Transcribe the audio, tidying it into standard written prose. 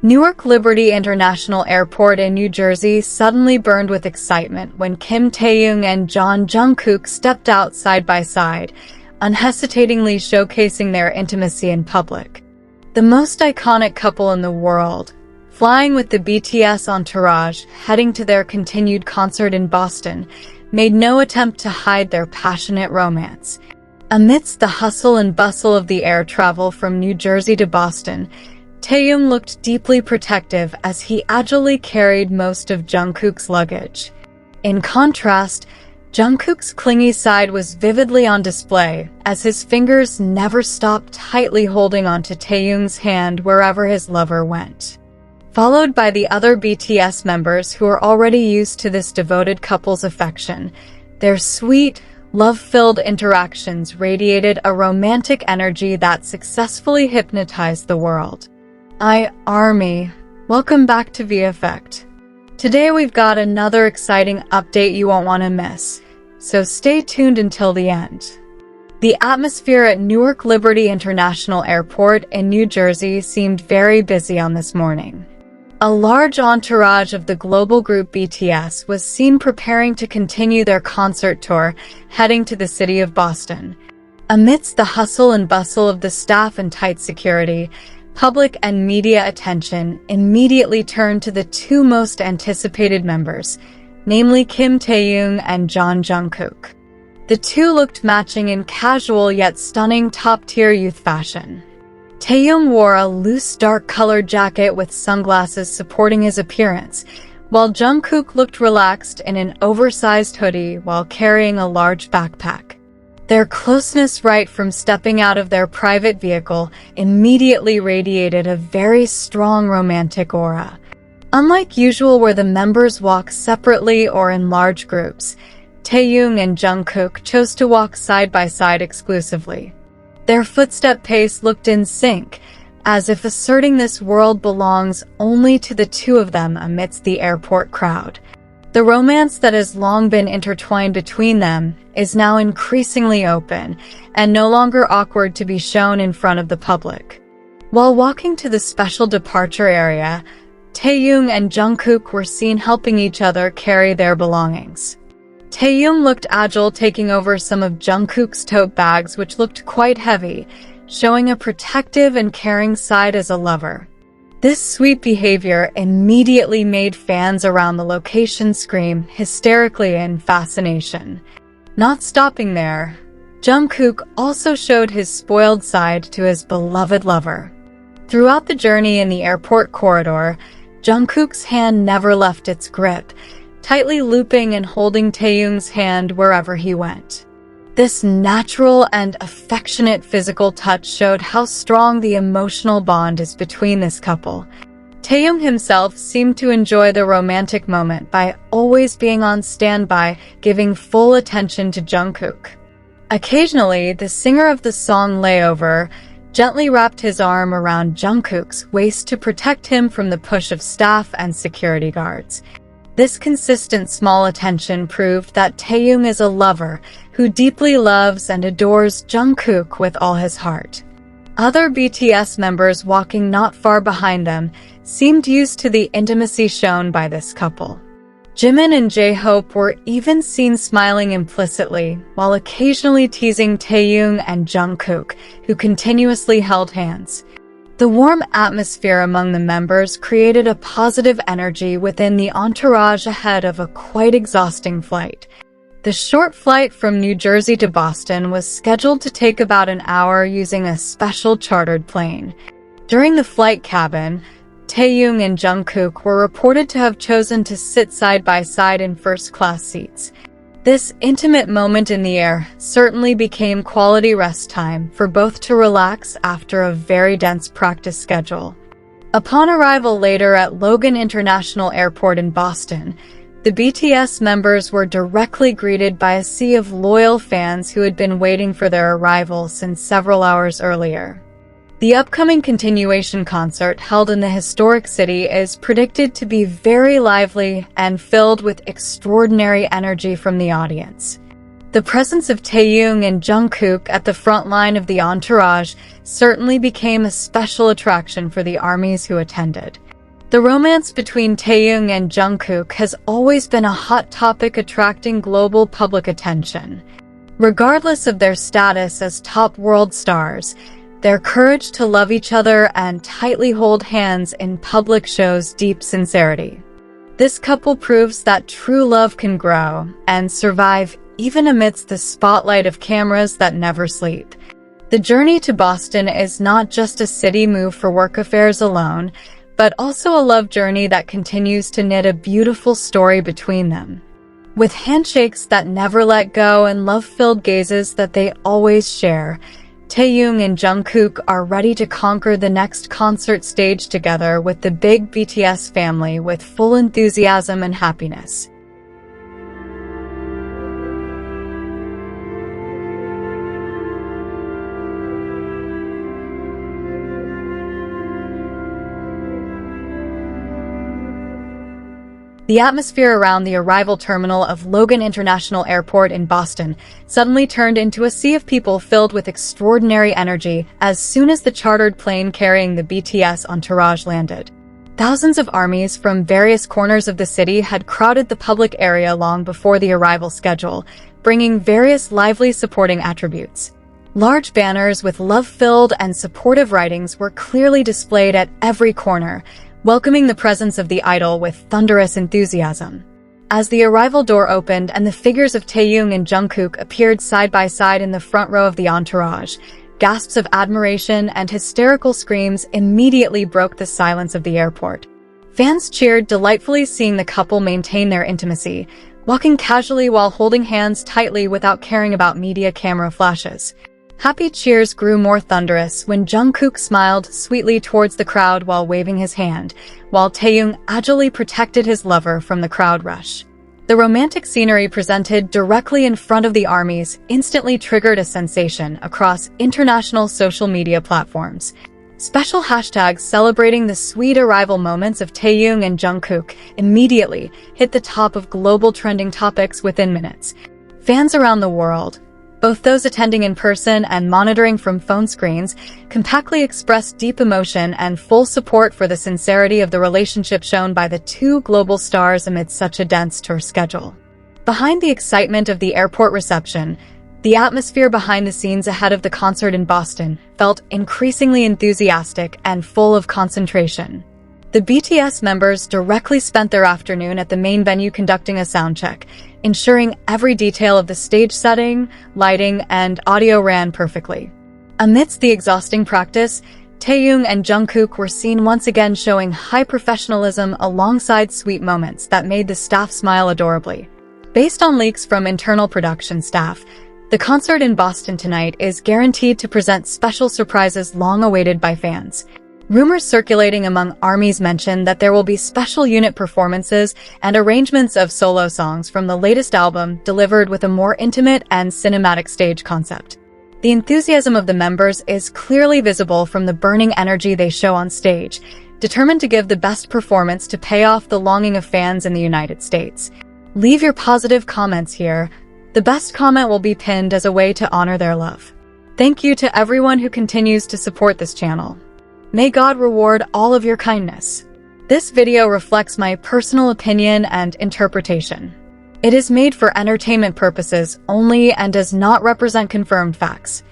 Newark Liberty International Airport in New Jersey suddenly burned with excitement when Taehyung and Jungkook stepped out side by side, unhesitatingly showcasing their intimacy in public. The most iconic couple in the world, flying with the BTS entourage, heading to their continued concert in Boston, made no attempt to hide their passionate romance. Amidst the hustle and bustle of the air travel from New Jersey to Boston, Taehyung looked deeply protective as he agilely carried most of Jungkook's luggage. In contrast, Jungkook's clingy side was vividly on display, as his fingers never stopped tightly holding onto Taehyung's hand wherever his lover went. Followed by the other BTS members who are already used to this devoted couple's affection, their sweet, love-filled interactions radiated a romantic energy that successfully hypnotized the world. Army, welcome back to VFX. Today we've got another exciting update you won't want to miss, so stay tuned until the end. The atmosphere at Newark Liberty International Airport in New Jersey seemed very busy on this morning. A large entourage of the global group BTS was seen preparing to continue their concert tour, heading to the city of Boston. Amidst the hustle and bustle of the staff and tight security, public and media attention immediately turned to the two most anticipated members, namely Taehyung and Jungkook. The two looked matching in casual yet stunning top-tier youth fashion. Taehyung wore a loose dark-colored jacket with sunglasses supporting his appearance, while Jungkook looked relaxed in an oversized hoodie while carrying a large backpack. Their closeness right from stepping out of their private vehicle immediately radiated a very strong romantic aura. Unlike usual where the members walk separately or in large groups, Taehyung and Jungkook chose to walk side by side exclusively. Their footstep pace looked in sync, as if asserting this world belongs only to the two of them amidst the airport crowd. The romance that has long been intertwined between them is now increasingly open and no longer awkward to be shown in front of the public. While walking to the special departure area, Taehyung and Jungkook were seen helping each other carry their belongings. Taehyung looked agile, taking over some of Jungkook's tote bags, which looked quite heavy, showing a protective and caring side as a lover. This sweet behavior immediately made fans around the location scream hysterically in fascination. Not stopping there, Jungkook also showed his spoiled side to his beloved lover. Throughout the journey in the airport corridor, Jungkook's hand never left its grip, tightly looping and holding Taehyung's hand wherever he went. This natural and affectionate physical touch showed how strong the emotional bond is between this couple. Taehyung himself seemed to enjoy the romantic moment by always being on standby, giving full attention to Jungkook. Occasionally, the singer of the song Layover gently wrapped his arm around Jungkook's waist to protect him from the push of staff and security guards. This consistent small attention proved that Taehyung is a lover who deeply loves and adores Jungkook with all his heart. Other BTS members walking not far behind them seemed used to the intimacy shown by this couple. Jimin and J-Hope were even seen smiling implicitly, while occasionally teasing Taehyung and Jungkook, who continuously held hands. The warm atmosphere among the members created a positive energy within the entourage ahead of a quite exhausting flight. The short flight from New Jersey to Boston was scheduled to take about an hour using a special chartered plane. During the flight cabin, Taehyung and Jungkook were reported to have chosen to sit side by side in first-class seats. This intimate moment in the air certainly became quality rest time for both to relax after a very dense practice schedule. Upon arrival later at Logan International Airport in Boston, the BTS members were directly greeted by a sea of loyal fans who had been waiting for their arrival since several hours earlier. The upcoming continuation concert held in the historic city is predicted to be very lively and filled with extraordinary energy from the audience. The presence of Taehyung and Jungkook at the front line of the entourage certainly became a special attraction for the armies who attended. The romance between Taehyung and Jungkook has always been a hot topic attracting global public attention. Regardless of their status as top world stars, their courage to love each other and tightly hold hands in public shows deep sincerity. This couple proves that true love can grow and survive even amidst the spotlight of cameras that never sleep. The journey to Boston is not just a city move for work affairs alone, but also a love journey that continues to knit a beautiful story between them. With handshakes that never let go and love-filled gazes that they always share, Taehyung and Jungkook are ready to conquer the next concert stage together with the big BTS family with full enthusiasm and happiness. The atmosphere around the arrival terminal of Logan International Airport in Boston suddenly turned into a sea of people filled with extraordinary energy as soon as the chartered plane carrying the BTS entourage landed. Thousands of armies from various corners of the city had crowded the public area long before the arrival schedule, bringing various lively supporting attributes. Large banners with love-filled and supportive writings were clearly displayed at every corner, welcoming the presence of the idol with thunderous enthusiasm. As the arrival door opened and the figures of Taehyung and Jungkook appeared side by side in the front row of the entourage, gasps of admiration and hysterical screams immediately broke the silence of the airport. Fans cheered delightfully seeing the couple maintain their intimacy, walking casually while holding hands tightly without caring about media camera flashes. Happy cheers grew more thunderous when Jungkook smiled sweetly towards the crowd while waving his hand, while Taehyung agilely protected his lover from the crowd rush. The romantic scenery presented directly in front of the armies instantly triggered a sensation across international social media platforms. Special hashtags celebrating the sweet arrival moments of Taehyung and Jungkook immediately hit the top of global trending topics within minutes. Fans around the world, both those attending in person and monitoring from phone screens, compactly expressed deep emotion and full support for the sincerity of the relationship shown by the two global stars amid such a dense tour schedule. Behind the excitement of the airport reception, the atmosphere behind the scenes ahead of the concert in Boston felt increasingly enthusiastic and full of concentration. The BTS members directly spent their afternoon at the main venue conducting a soundcheck, ensuring every detail of the stage setting, lighting, and audio ran perfectly. Amidst the exhausting practice, Taehyung and Jungkook were seen once again showing high professionalism alongside sweet moments that made the staff smile adorably. Based on leaks from internal production staff, the concert in Boston tonight is guaranteed to present special surprises long awaited by fans. Rumors circulating among ARMYs mention that there will be special unit performances and arrangements of solo songs from the latest album delivered with a more intimate and cinematic stage concept. The enthusiasm of the members is clearly visible from the burning energy they show on stage, determined to give the best performance to pay off the longing of fans in the United States. Leave your positive comments here. The best comment will be pinned as a way to honor their love. Thank you to everyone who continues to support this channel. May God reward all of your kindness. This video reflects my personal opinion and interpretation. It is made for entertainment purposes only and does not represent confirmed facts.